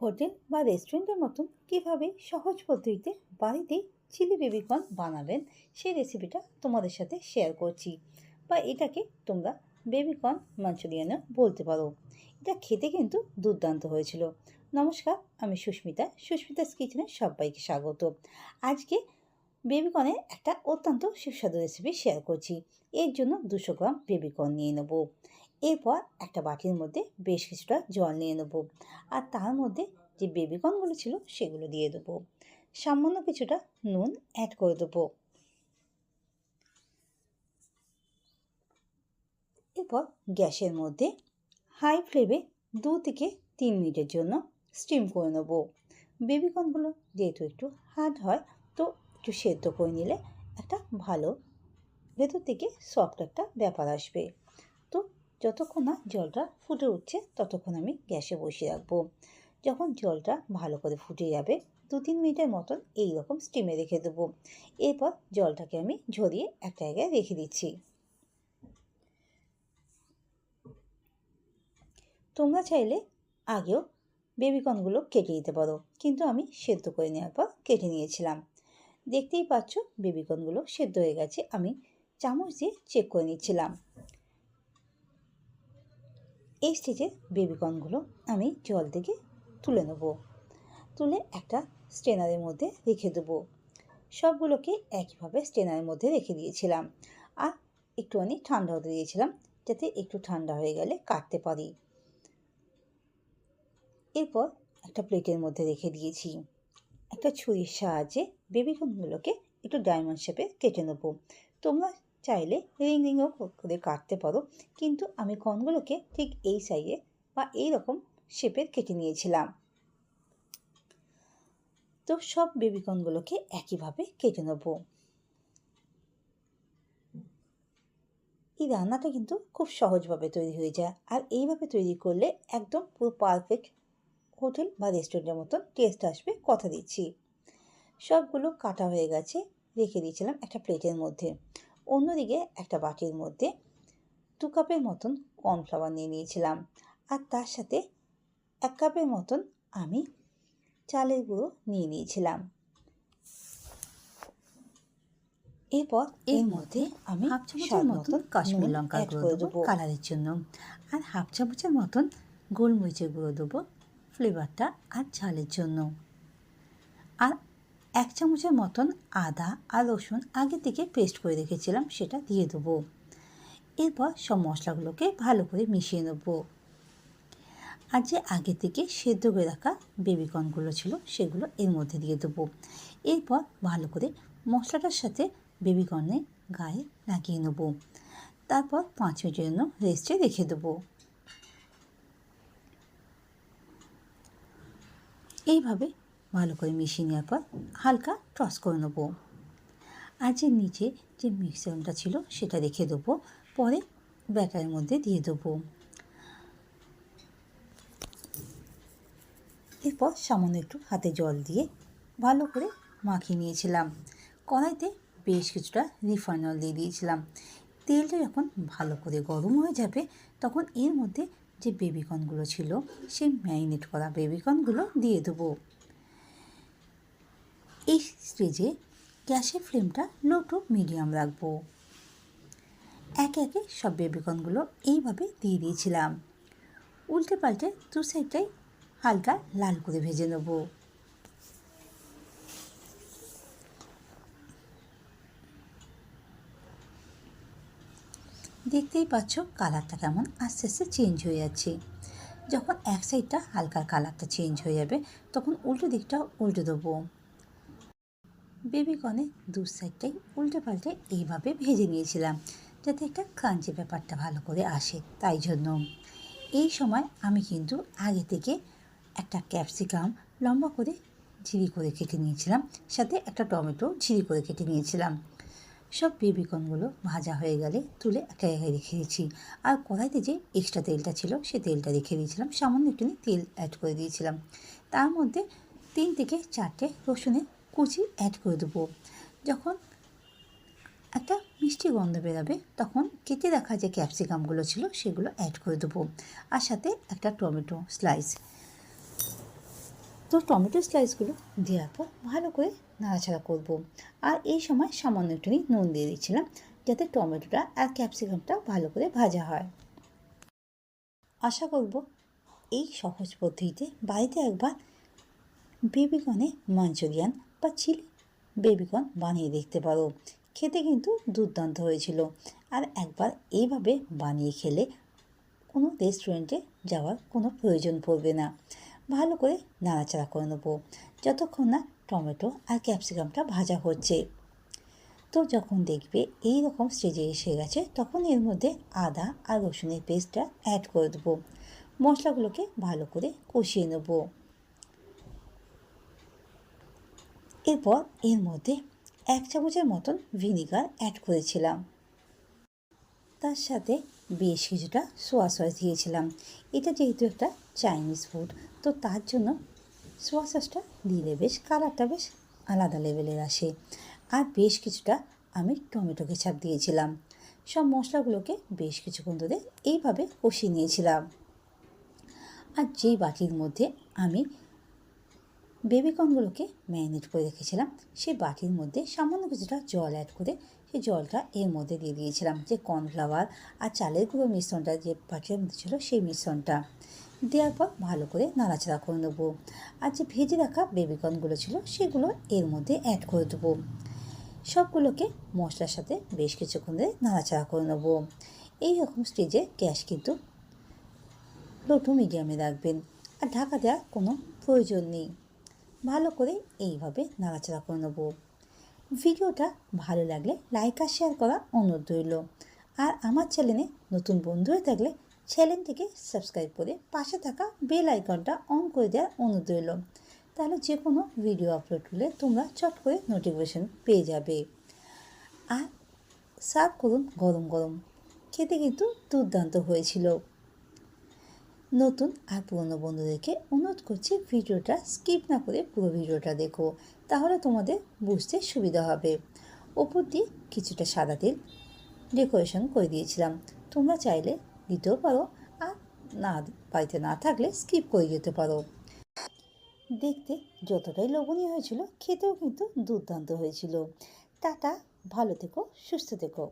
Hotel বা রেস্টুরেন্টের মতন কীভাবে সহজ পদ্ধতিতে বাড়িতেই চিলি বেবিকর্ন বানাবেন সেই রেসিপিটা তোমাদের সাথে শেয়ার করছি। বা এটাকে তোমরা বেবিকর্ন মাঞ্চুরিয়ানও বলতে পারো। এটা খেতে কিন্তু দুর্দান্ত হয়েছিল। নমস্কার, আমি সুস্মিতাস কিচেনে সবাইকে স্বাগত। আজকে বেবিকর্নের একটা অত্যন্ত সুস্বাদু রেসিপি শেয়ার করছি। এর জন্য 200 গ্রাম বেবিকর্ন নিয়ে নেব। এরপর একটা বাটির মধ্যে বেশ কিছুটা জল নিয়ে নেব, আর তার মধ্যে যে বেবিকর্নগুলো ছিল সেগুলো দিয়ে দেবো। সামান্য কিছুটা নুন অ্যাড করে দেবো। এরপর গ্যাসের মধ্যে হাই ফ্লেমে 2 থেকে 3 মিনিটের জন্য স্টিম করে নেব। বেবিকর্নগুলো যেহেতু একটু হার্ড হয়, তো একটু সেদ্ধ করে নিলে একটা ভালো ভেতর থেকে সফট একটা ব্যাপার আসবে। তো যতক্ষণ না জলটা ফুটে উঠছে ততক্ষণ আমি গ্যাসে বসিয়ে রাখবো। যখন জলটা ভালো করে ফুটে যাবে 2-3 মিনিটের মতন এইরকম স্টিমে রেখে দেবো। এরপর জলটাকে আমি ঝরিয়ে একটা জায়গায় রেখে দিচ্ছি। তোমরা চাইলে আগেও বেবিকর্নগুলো কেটে দিতে পারো, কিন্তু আমি সেদ্ধ করে নেওয়ার পর কেটে নিয়েছিলাম। দেখতেই পাচ্ছ বেবিকর্নগুলো সেদ্ধ হয়ে গেছে। আমি চামচ দিয়ে চেক করে নিচ্ছিলাম। এই স্টেজে বেবিকর্নগুলো আমি জল থেকে তুলে নেব। তুলে একটা স্ট্রেনারের মধ্যে রেখে দেবো। সবগুলোকে একইভাবে স্ট্রেনারের মধ্যে রেখে দিয়েছিলাম, আর একটুখানি ঠান্ডা হতে দিয়েছিলাম যাতে একটু ঠান্ডা হয়ে গেলে কাটতে পারি। এরপর একটা প্লেটের মধ্যে রেখে দিয়েছি। একটা ছুরির সাহায্যে বেবিকর্নগুলোকে একটু ডায়মন্ড শেপে কেটে নেব। তোমরা চাইলে রিংও করে কাটতে পারো, কিন্তু আমি কর্নগুলোকে ঠিক এই সাইজে বা এইরকম শেপের কেটে নিয়েছিলাম। তো সব বেবিকর্নগুলোকে একইভাবে কেটে নেব। এই রান্নাটা কিন্তু খুব সহজভাবে তৈরি হয়ে যায়, আর এইভাবে তৈরি করলে একদম পুরো পারফেক্ট হোটেল বা রেস্টুরেন্টের মতন টেস্ট আসবে, কথা দিচ্ছি। সবগুলো কাটা হয়ে গেছে, রেখে দিয়েছিলাম একটা প্লেটের মধ্যে। অন্যদিকে একটা বাটির মধ্যে 2 কাপের মতন কর্নফ্লাওয়ার নিয়ে নিয়েছিলাম, আর তার সাথে 1 কাপের মতন আমি চালের গুঁড়ো নিয়ে নিয়েছিলাম। এরপর এর মধ্যে আমি হাফ চামচের মতন কাশ্মীর লঙ্কার গুঁড়ো দেবো কালারের জন্য, আর হাফ চামচের মতন গোলমরিচের গুঁড়ো দেবো ফ্লেভারটা আর ঝালের জন্য, আর 1 চামচের মতন আদা আর রসুন আগে থেকে পেস্ট করে রেখেছিলাম সেটা দিয়ে দেবো। এরপর সব মশলাগুলোকে ভালো করে মিশিয়ে নেব। আর যে আগে থেকে সেদ্ধ করে রাখা বেবিকর্নগুলো ছিল সেগুলো এর মধ্যে দিয়ে দেবো। এরপর ভালো করে মশলাটার সাথে বেবিকর্নের গায়ে লাগিয়ে নেব। তারপর 5 মিনিটের জন্য রেস্টে রেখে দেবো। এইভাবে ভালো করে মিশিয়ে নেওয়ার পর হালকা টস করে নেব। আর যে নিচে যে মিশ্রণটা ছিল সেটা রেখে দেবো, পরে ব্যাটারের মধ্যে দিয়ে দেবো। এরপর সামান্য একটু হাতে জল দিয়ে ভালো করে মাখিয়ে নিয়েছিলাম। কড়াইতে বেশ কিছুটা রিফাইন অয়েল দিয়ে দিয়েছিলাম। তেলটা যখন ভালো করে গরম হয়ে যাবে তখন এর মধ্যে যে বেবিকর্নগুলো ছিল সেই ম্যারিনেট করা বেবিকর্নগুলো দিয়ে দেবো। এই স্টেজে গ্যাসের ফ্লেমটা লো টু মিডিয়াম রাখবো। একে একে সব বেবিকর্নগুলো এইভাবে দিয়ে দিয়েছিলাম। উল্টে পাল্টে 2 সাইডটাই হালকা লাল করে ভেজে নেব। দেখতেই পাচ্ছ কালারটা কেমন আস্তে আস্তে চেঞ্জ হয়ে যাচ্ছে। যখন এক সাইডটা হালকা কালারটা চেঞ্জ হয়ে যাবে তখন উল্টো দিকটা উল্টে দেবো। বেবিকর্নের 2 সাইডটাই উল্টে পাল্টে এইভাবে ভেজে নিয়েছিলাম যাতে একটা ক্রাঞ্চি ব্যাপারটা ভালো করে আসে, তাই জন্য। এই সময় আমি কিন্তু আগে থেকে একটা ক্যাপসিকাম লম্বা করে ঝিরি করে কেটে নিয়েছিলাম, সাথে একটা টমেটো ঝিরি করে কেটে নিয়েছিলাম। সব বেবিকর্নগুলো ভাজা হয়ে গেলে তুলে একটা জায়গায় রেখে দিয়েছি। আর কড়াইতে যে এক্সট্রা তেলটা ছিল সে তেলটা রেখে দিয়েছিলাম, সামান্য একটুখানি তেল অ্যাড করে দিয়েছিলাম। তার মধ্যে 3 থেকে 4টে রসুনের কুচি অ্যাড করে দেবো। যখন একটা মিষ্টি গন্ধ বেরোবে তখন কেটে রাখা যে ক্যাপসিকামগুলো ছিল সেগুলো অ্যাড করে দেবো, আর সাথে একটা টমেটো স্লাইস। তো টমেটো স্লাইসগুলো দেওয়ার পর ভালো করে নাড়াচাড়া করব। আর এই সময় সামান্য একটুখানি নুন দিয়ে দিচ্ছিলাম, যাতে টমেটোটা আর ক্যাপসিকামটা ভালো করে ভাজা হয়। আশা করব এই সহজ পদ্ধতিতে বাড়িতে একবার বেবিকর্নে মাঞ্চুরিয়ান বা চিলি বেবিকর্ন বানিয়ে দেখতে পারো। খেতে কিন্তু দুর্দান্ত হয়েছিল। আর একবার এইভাবে বানিয়ে খেলে কোনো রেস্টুরেন্টে যাওয়ার কোনো প্রয়োজন পড়বে না। ভালো করে নাড়াচাড়া করে নেবো যতক্ষণ না টমেটো আর ক্যাপসিকামটা ভাজা হচ্ছে। তো যখন দেখবে এই রকম স্টেজে এসে গেছে, তখন এর মধ্যে আদা আর রসুনের পেস্টটা অ্যাড করে দেবো। মশলাগুলোকে ভালো করে কষিয়ে নেব। এরপর এর মধ্যে 1 চামচের মতন ভিনিগার অ্যাড করেছিলাম। তার সাথে বেশ কিছুটা সোয়া সস দিয়েছিলাম। এটা যেহেতু একটা চাইনিজ ফুড, তো তার জন্য সোয়া সসটা দিলে বেশ কালারটা বেশ আলাদা লেভেলের আসে। আর বেশ কিছুটা আমি টমেটো কেচাপ দিয়েছিলাম। সব মশলাগুলোকে বেশ কিছুক্ষণ ধরে এইভাবে কষিয়ে নিয়েছিলাম। আর যেই বাটির মধ্যে আমি বেবিকর্নগুলোকে ম্যারিনেট করে রেখেছিলাম, সেই বাটির মধ্যে সামান্য কিছুটা জল অ্যাড করে সেই জলটা এর মধ্যে দিয়ে দিয়েছিলাম। যে কর্নফ্লাওয়ার আর চালের গুঁড়ো মিশ্রণটা যে বাটির মধ্যে ছিল, সেই মিশ্রণটা দেওয়ার পর ভালো করে নাড়াচাড়া করে নেবো। আর যে ভেজে রাখা বেবিকর্নগুলো ছিল, সেগুলো এর মধ্যে অ্যাড করে দেবো। সবগুলোকে মশলার সাথে বেশ কিছুক্ষণ ধরে নাড়াচাড়া করে নেবো। এই রকম স্টেজে গ্যাস কিন্তু লো টু মিডিয়ামে রাখবেন, আর ঢাকা দেওয়ার কোনো প্রয়োজন নেই। ভালো করে এইভাবে নাড়াচাড়া করে নেব। ভিডিওটা ভালো লাগলে লাইক আর শেয়ার করা অনুরোধ রইল। আর আমার চ্যানেলে নতুন বন্ধু হয়ে থাকলে চ্যানেলটিকে সাবস্ক্রাইব করে পাশে থাকা বেল আইকনটা অন করে দেওয়ার অনুরোধ রইল। তাহলে যে কোনো ভিডিও আপলোড করলে তোমরা চট করে নোটিফিকেশান পেয়ে যাবে। আর সার্ভ করুন গরম গরম। খেতে কিন্তু দুর্দান্ত হয়েছিল। নতুন আর পুরনো বন্ধুদেরকে অনুরোধ করছি ভিডিওটা স্কিপ না করে পুরো ভিডিওটা দেখো, তাহলে তোমাদের বুঝতে সুবিধা হবে। ওপর দিয়ে কিছুটা সাদা তেল ডেকোরেশন করে দিয়েছিলাম। তোমরা চাইলে দিতেও পারো, আর না বাড়িতে না থাকলে স্কিপ করে যেতে পারো। দেখতে যতটাই লোভনীয় হয়েছিল, খেতেও কিন্তু দুর্দান্ত হয়েছিল। টাটা, ভালো থেকো, সুস্থ থেকো।